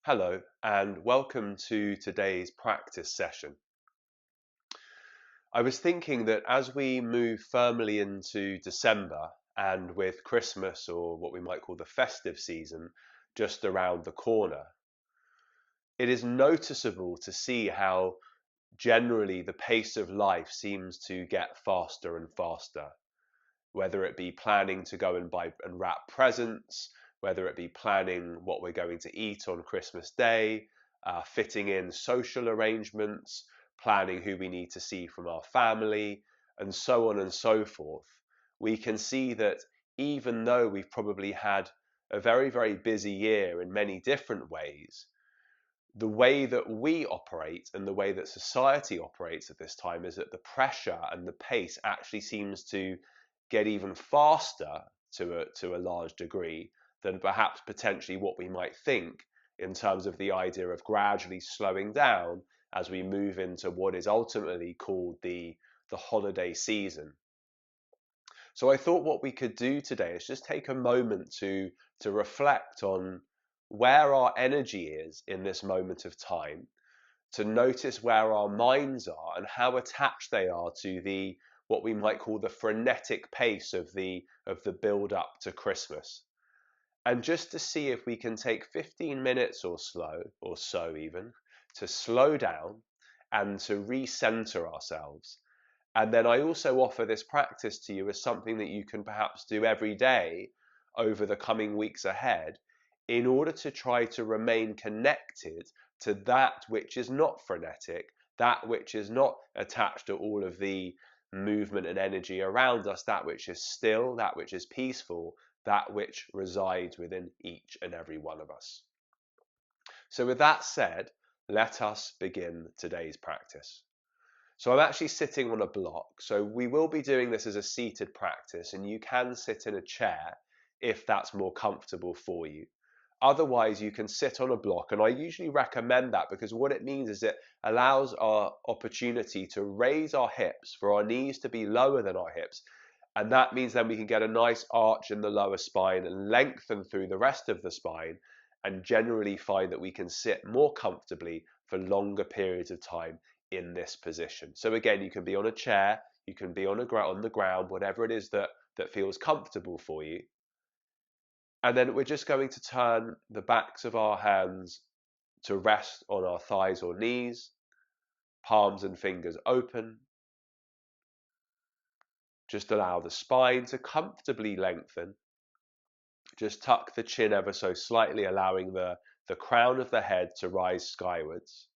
Hello, and welcome to today's practice session. I was thinking that as we move firmly into December and with Christmas, or what we might call the festive season, just around the corner, it is noticeable to see how generally the pace of life seems to get faster and faster, whether it be planning to go and buy and wrap presents, whether it be planning what we're going to eat on Christmas Day, fitting in social arrangements, planning who we need to see from our family, and so on and so forth. We can see that even though we've probably had a very, very busy year in many different ways, the way that we operate and the way that society operates at this time is that the pressure and the pace actually seems to get even faster to a large degree than perhaps potentially what we might think in terms of the idea of gradually slowing down as we move into what is ultimately called the holiday season. So I thought what we could do today is just take a moment to reflect on where our energy is in this moment of time, to notice where our minds are and how attached they are to the what we might call the frenetic pace of the build up to Christmas. And just to see if we can take 15 minutes or so even to slow down and to recenter ourselves. And then I also offer this practice to you as something that you can perhaps do every day over the coming weeks ahead in order to try to remain connected to that which is not frenetic, that which is not attached to all of the movement and energy around us, that which is still, that which is peaceful, that which resides within each and every one of us. So, with that said, let us begin today's practice. So I'm actually sitting on a block. So we will be doing this as a seated practice, and you can sit in a chair if that's more comfortable for you. Otherwise, you can sit on a block, and I usually recommend that because what it means is it allows our opportunity to raise our hips, for our knees to be lower than our hips, and that means then we can get a nice arch in the lower spine and lengthen through the rest of the spine, and generally find that we can sit more comfortably for longer periods of time in this position. So again, you can be on a chair, you can be on the ground, whatever it is that feels comfortable for you. And then we're just going to turn the backs of our hands to rest on our thighs or knees, palms and fingers open. Just allow the spine to comfortably lengthen. Just tuck the chin ever so slightly, allowing the crown of the head to rise skywards.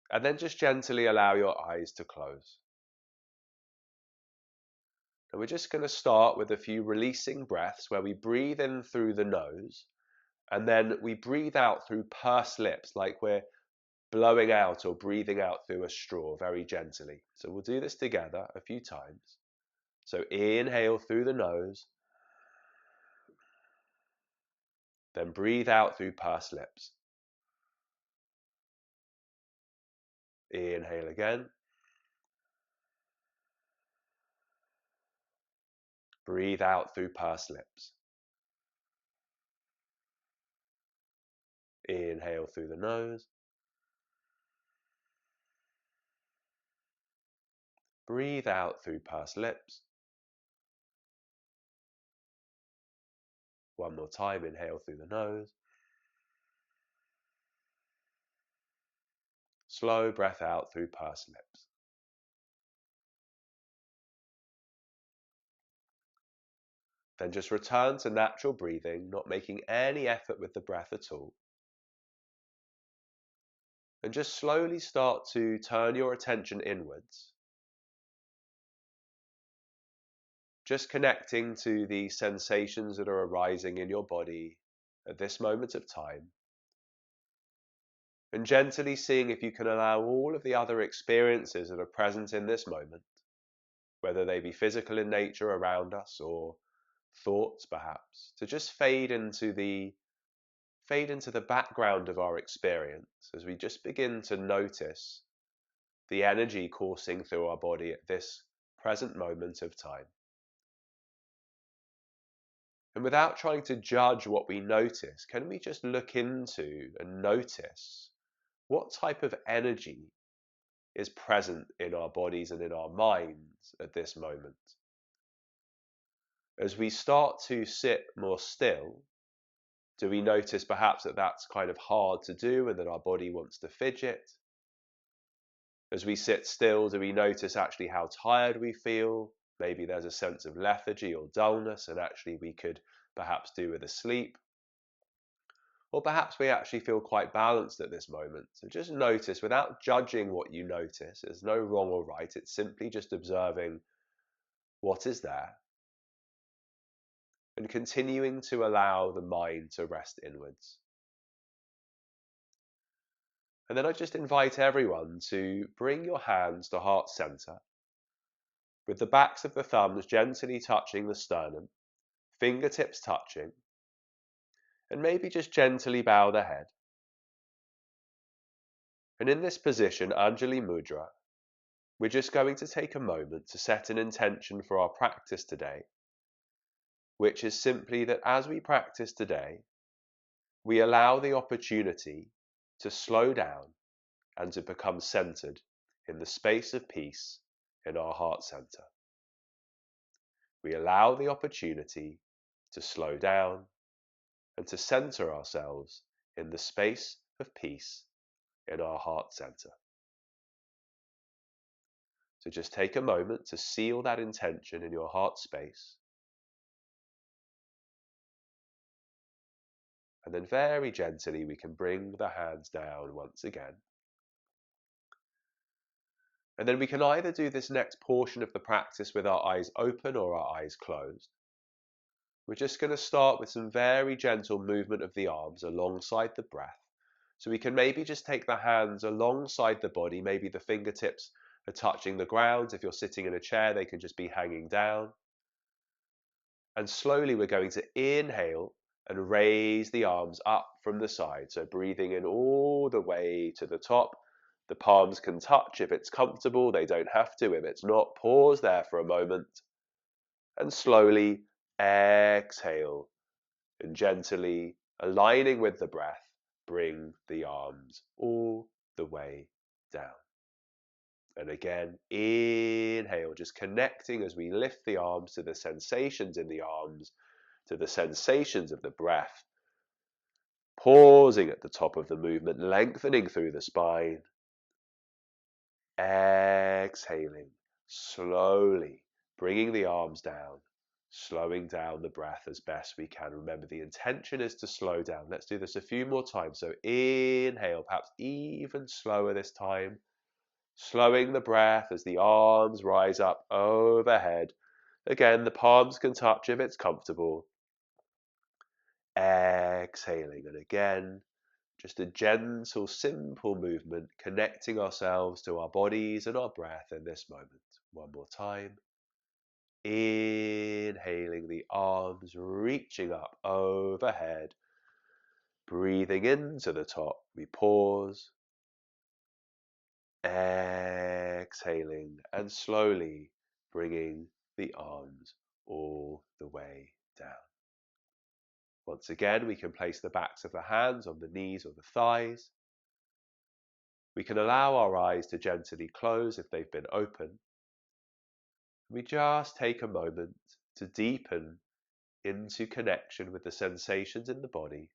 And then just gently allow your eyes to close. And we're just going to start with a few releasing breaths where we breathe in through the nose and then we breathe out through pursed lips, like we're blowing out or breathing out through a straw very gently. So we'll do this together a few times. So inhale through the nose, then breathe out through pursed lips. Inhale again. Breathe out through pursed lips. Inhale through the nose. Breathe out through pursed lips. One more time, inhale through the nose. Slow breath out through pursed lips. Then just return to natural breathing, not making any effort with the breath at all. And just slowly start to turn your attention inwards. Just connecting to the sensations that are arising in your body at this moment of time. And gently seeing if you can allow all of the other experiences that are present in this moment, whether they be physical in nature around us or thoughts perhaps, to just fade into the background of our experience as we just begin to notice the energy coursing through our body at this present moment of time. And without trying to judge what we notice, can we just look into and notice what type of energy is present in our bodies and in our minds at this moment? As we start to sit more still, do we notice perhaps that that's kind of hard to do and that our body wants to fidget? As we sit still, do we notice actually how tired we feel? Maybe there's a sense of lethargy or dullness, and actually we could perhaps do with a sleep. Or perhaps we actually feel quite balanced at this moment. So just notice without judging what you notice. There's no wrong or right. It's simply just observing what is there and continuing to allow the mind to rest inwards. And then I just invite everyone to bring your hands to heart center, with the backs of the thumbs gently touching the sternum, fingertips touching, and maybe just gently bow the head. And in this position, Anjali Mudra, we're just going to take a moment to set an intention for our practice today, which is simply that as we practice today, we allow the opportunity to slow down and to become centered in the space of peace in our heart center. We allow the opportunity to slow down and to center ourselves in the space of peace in our heart center. So just take a moment to seal that intention in your heart space. And then very gently we can bring the hands down once again. And then we can either do this next portion of the practice with our eyes open or our eyes closed. We're just going to start with some very gentle movement of the arms alongside the breath. So we can maybe just take the hands alongside the body. Maybe the fingertips are touching the ground. If you're sitting in a chair, they can just be hanging down. And slowly we're going to inhale and raise the arms up from the side. So breathing in all the way to the top. The palms can touch if it's comfortable. They don't have to. If it's not, pause there for a moment. And slowly exhale. And gently, aligning with the breath, bring the arms all the way down. And again, inhale, just connecting as we lift the arms to the sensations in the arms, to the sensations of the breath. Pausing at the top of the movement, lengthening through the spine. Exhaling, slowly bringing the arms down, slowing down the breath as best we can. Remember, the intention is to slow down. Let's do this a few more times. So inhale, perhaps even slower this time. Slowing the breath as the arms rise up overhead. Again, the palms can touch if it's comfortable. Exhaling, and again, just a gentle, simple movement, connecting ourselves to our bodies and our breath in this moment. One more time. Inhaling, the arms reaching up overhead. Breathing into the top, we pause. Exhaling and slowly bringing the arms all the way down. Once again, we can place the backs of the hands on the knees or the thighs. We can allow our eyes to gently close if they've been open. We just take a moment to deepen into connection with the sensations in the body,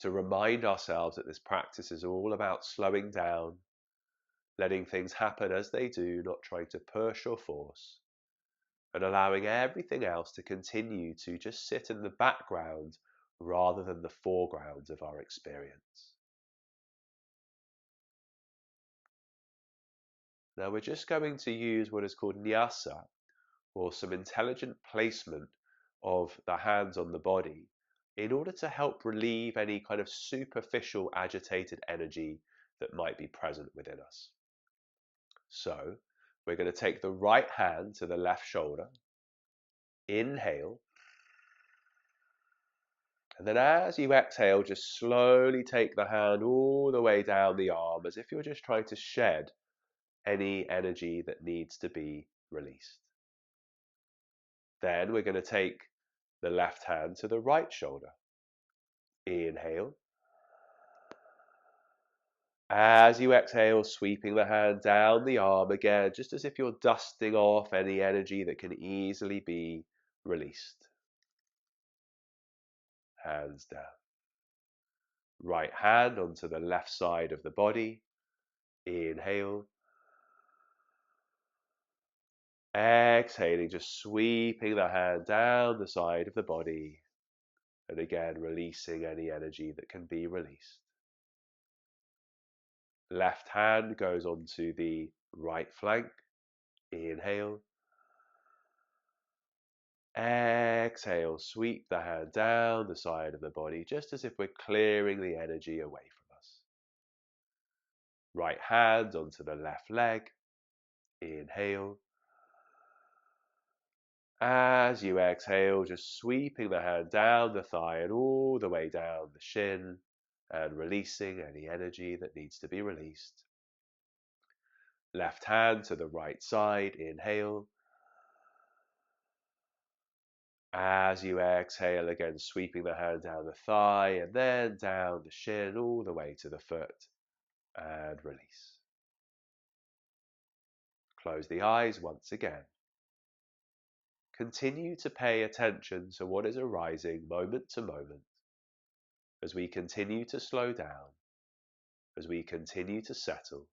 to remind ourselves that this practice is all about slowing down, letting things happen as they do, not trying to push or force, and allowing everything else to continue to just sit in the background rather than the foreground of our experience. Now we're just going to use what is called nyasa, or some intelligent placement of the hands on the body, in order to help relieve any kind of superficial agitated energy that might be present within us. So we're going to take the right hand to the left shoulder, inhale, and then as you exhale, just slowly take the hand all the way down the arm, as if you're just trying to shed any energy that needs to be released. Then we're going to take the left hand to the right shoulder. Inhale. As you exhale, sweeping the hand down the arm again, just as if you're dusting off any energy that can easily be released. Hands down. Right hand onto the left side of the body. Inhale. Exhaling, just sweeping the hand down the side of the body. And again, releasing any energy that can be released. Left hand goes onto the right flank. Inhale. Exhale, sweep the hand down the side of the body, just as if we're clearing the energy away from us. Right hand onto the left leg. Inhale. As you exhale, just sweeping the hand down the thigh and all the way down the shin and releasing any energy that needs to be released. Left hand to the right side. Inhale. As you exhale, again, sweeping the hand down the thigh and then down the shin all the way to the foot and release. Close the eyes once again. Continue to pay attention to what is arising moment to moment as we continue to slow down, as we continue to settle,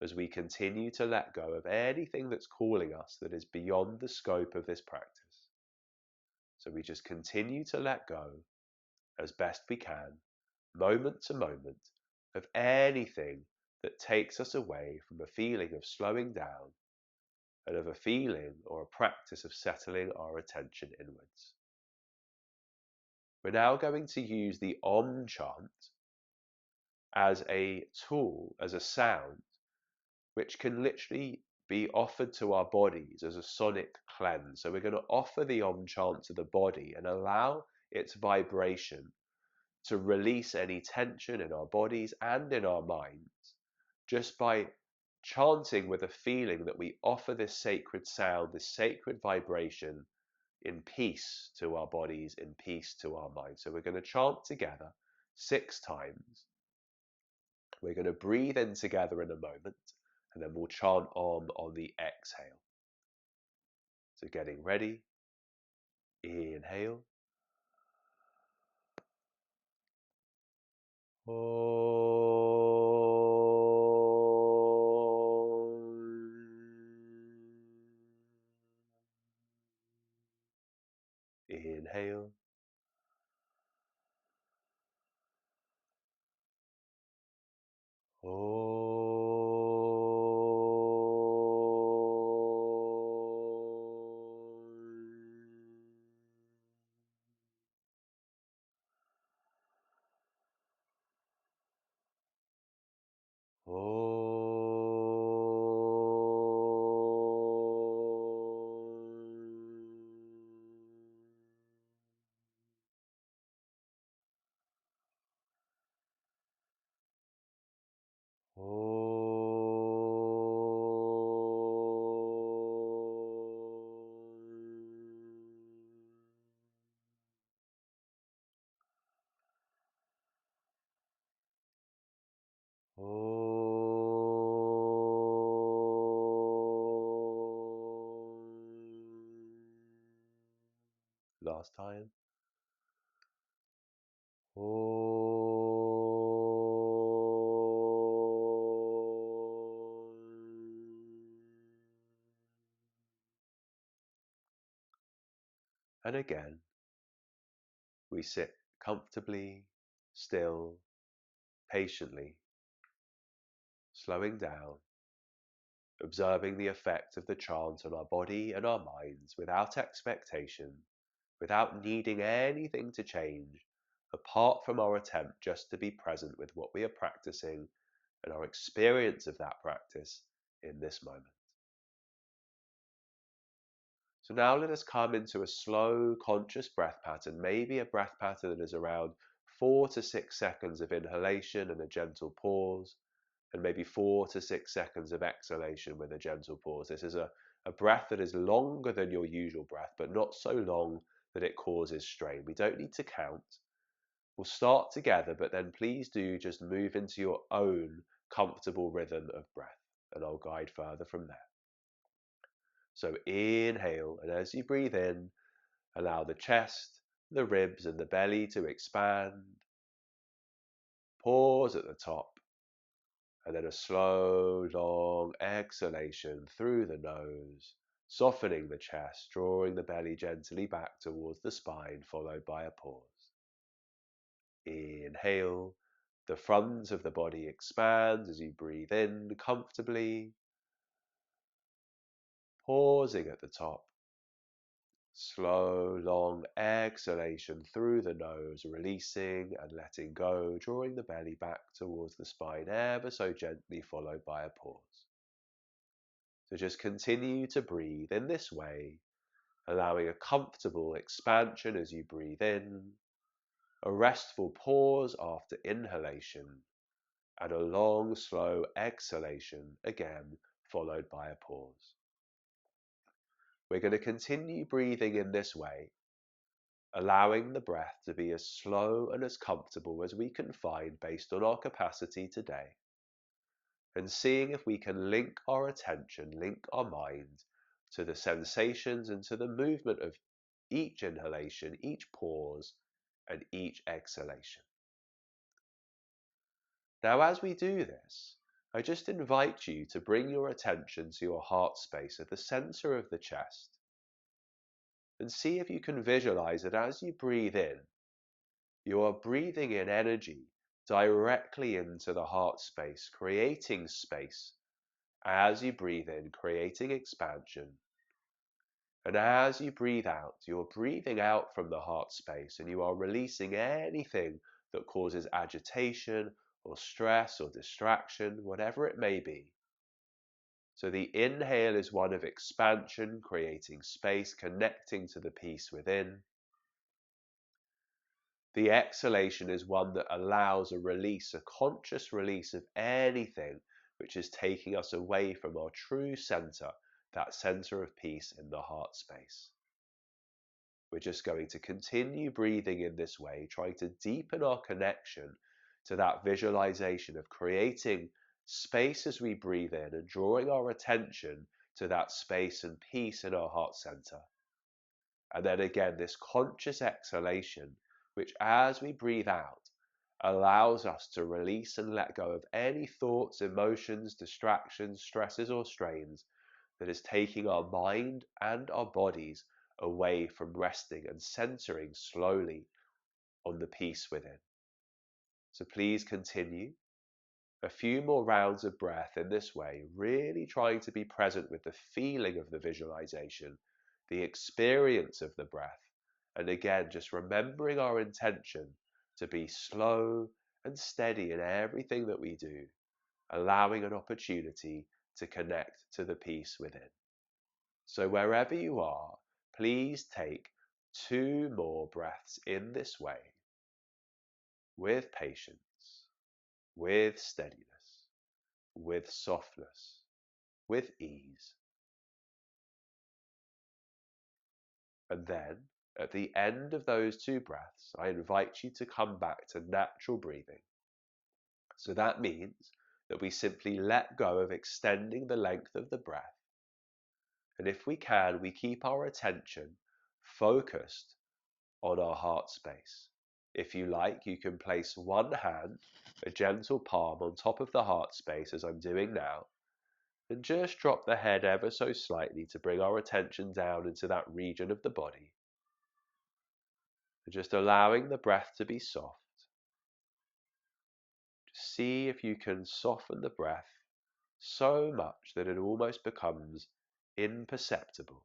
as we continue to let go of anything that's calling us that is beyond the scope of this practice. So we just continue to let go as best we can, moment to moment, of anything that takes us away from a feeling of slowing down and of a feeling or a practice of settling our attention inwards. We're now going to use the Om chant as a tool, as a sound, which can literally be offered to our bodies as a sonic cleanse. So we're going to offer the Om chant to the body and allow its vibration to release any tension in our bodies and in our minds, just by chanting with a feeling that we offer this sacred sound, this sacred vibration in peace to our bodies, in peace to our minds. So we're going to chant together 6 times. We're going to breathe in together in a moment, and then we'll chant on the exhale. So getting ready. Inhale. Inhale. Last time. And again, we sit comfortably, still, patiently, slowing down, observing the effect of the chant on our body and our minds without expectation, without needing anything to change, apart from our attempt just to be present with what we are practicing and our experience of that practice in this moment. So now let us come into a slow, conscious breath pattern, maybe a breath pattern that is around 4 to 6 seconds of inhalation and a gentle pause, and maybe 4 to 6 seconds of exhalation with a gentle pause. This is a breath that is longer than your usual breath, but not so long that it causes strain. We don't need to count. We'll start together, but then please do just move into your own comfortable rhythm of breath, and I'll guide further from there. So inhale, and as you breathe in, allow the chest, the ribs, and the belly to expand. Pause at the top, and then a slow, long exhalation through the nose, softening the chest, drawing the belly gently back towards the spine, followed by a pause. Inhale, the front of the body expands as you breathe in comfortably. Pausing at the top. Slow, long exhalation through the nose, releasing and letting go, drawing the belly back towards the spine ever so gently, followed by a pause. So just continue to breathe in this way, allowing a comfortable expansion as you breathe in, a restful pause after inhalation, and a long, slow exhalation, again followed by a pause. We're going to continue breathing in this way, allowing the breath to be as slow and as comfortable as we can find based on our capacity today, and seeing if we can link our attention, link our mind to the sensations and to the movement of each inhalation, each pause, and each exhalation. Now, as we do this, I just invite you to bring your attention to your heart space at the center of the chest, and see if you can visualize that as you breathe in, you are breathing in energy directly into the heart space, creating space as you breathe in, creating expansion. And as you breathe out, you're breathing out from the heart space, and you are releasing anything that causes agitation or stress or distraction, whatever it may be. So the inhale is one of expansion, creating space, connecting to the peace within. The exhalation is one that allows a release, a conscious release of anything which is taking us away from our true center, that center of peace in the heart space. We're just going to continue breathing in this way, trying to deepen our connection to that visualization of creating space as we breathe in and drawing our attention to that space and peace in our heart center. And then again, this conscious exhalation, which as we breathe out, allows us to release and let go of any thoughts, emotions, distractions, stresses, or strains that is taking our mind and our bodies away from resting and centering slowly on the peace within. So please continue a few more rounds of breath in this way, really trying to be present with the feeling of the visualization, the experience of the breath, and again, just remembering our intention to be slow and steady in everything that we do, allowing an opportunity to connect to the peace within. So wherever you are, please take 2 more breaths in this way, with patience, with steadiness, with softness, with ease. And then, at the end of those 2 breaths, I invite you to come back to natural breathing. So that means that we simply let go of extending the length of the breath. And if we can, we keep our attention focused on our heart space. If you like, you can place one hand, a gentle palm, on top of the heart space as I'm doing now, and just drop the head ever so slightly to bring our attention down into that region of the body. And just allowing the breath to be soft. Just see if you can soften the breath so much that it almost becomes imperceptible.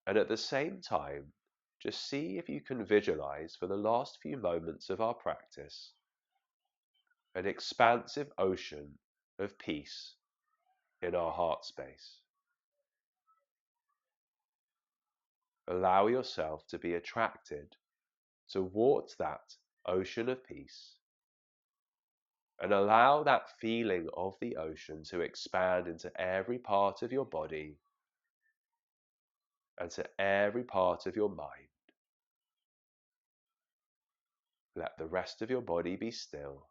And at the same time, just see if you can visualize for the last few moments of our practice an expansive ocean of peace in our heart space. Allow yourself to be attracted towards that ocean of peace, and allow that feeling of the ocean to expand into every part of your body, and to every part of your mind. Let the rest of your body be still.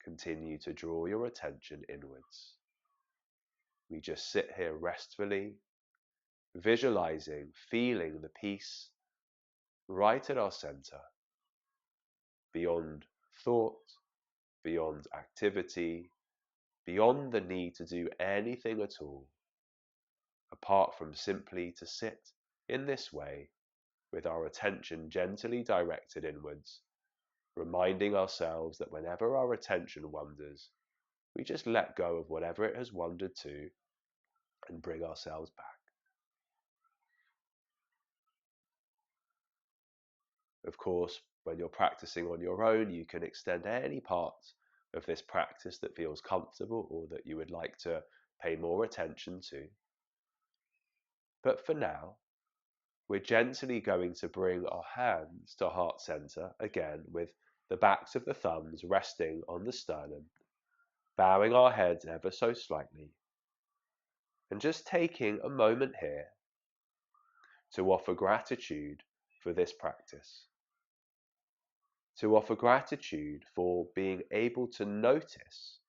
Continue to draw your attention inwards. We just sit here restfully, visualizing, feeling the peace right at our center, beyond thought, beyond activity, beyond the need to do anything at all, apart from simply to sit in this way with our attention gently directed inwards, reminding ourselves that whenever our attention wanders, we just let go of whatever it has wandered to and bring ourselves back. Of course, when you're practicing on your own, you can extend any part of this practice that feels comfortable or that you would like to pay more attention to. But for now, we're gently going to bring our hands to heart center again with the backs of the thumbs resting on the sternum, bowing our heads ever so slightly, and just taking a moment here to offer gratitude for this practice. To offer gratitude for being able to notice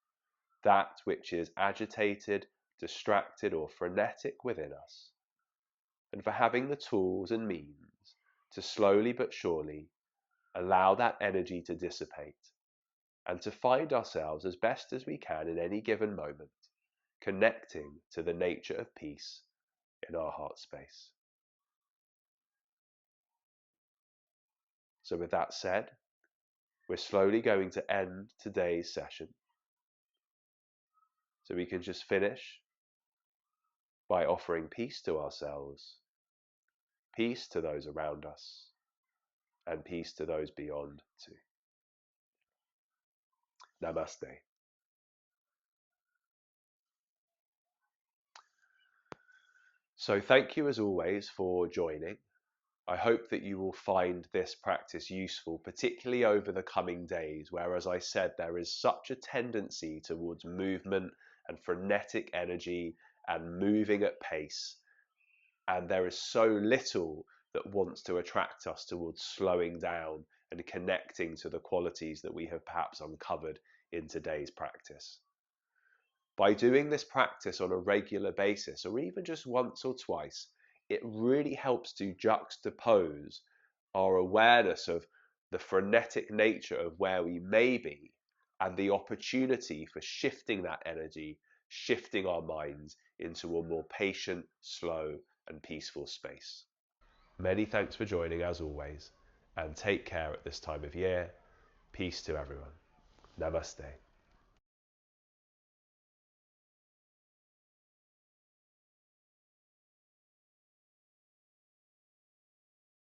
that which is agitated, distracted, or frenetic within us, and for having the tools and means to slowly but surely allow that energy to dissipate and to find ourselves as best as we can in any given moment, connecting to the nature of peace in our heart space. So with that said, we're slowly going to end today's session. So we can just finish by offering peace to ourselves, peace to those around us, and peace to those beyond too. Namaste. So thank you as always for joining. I hope that you will find this practice useful, particularly over the coming days, where, as I said, there is such a tendency towards movement and frenetic energy and moving at pace. And there is so little that wants to attract us towards slowing down and connecting to the qualities that we have perhaps uncovered in today's practice. By doing this practice on a regular basis, or even just once or twice, it really helps to juxtapose our awareness of the frenetic nature of where we may be and the opportunity for shifting that energy, shifting our minds into a more patient, slow, and peaceful space. Many thanks for joining as always, and take care at this time of year. Peace to everyone. Namaste.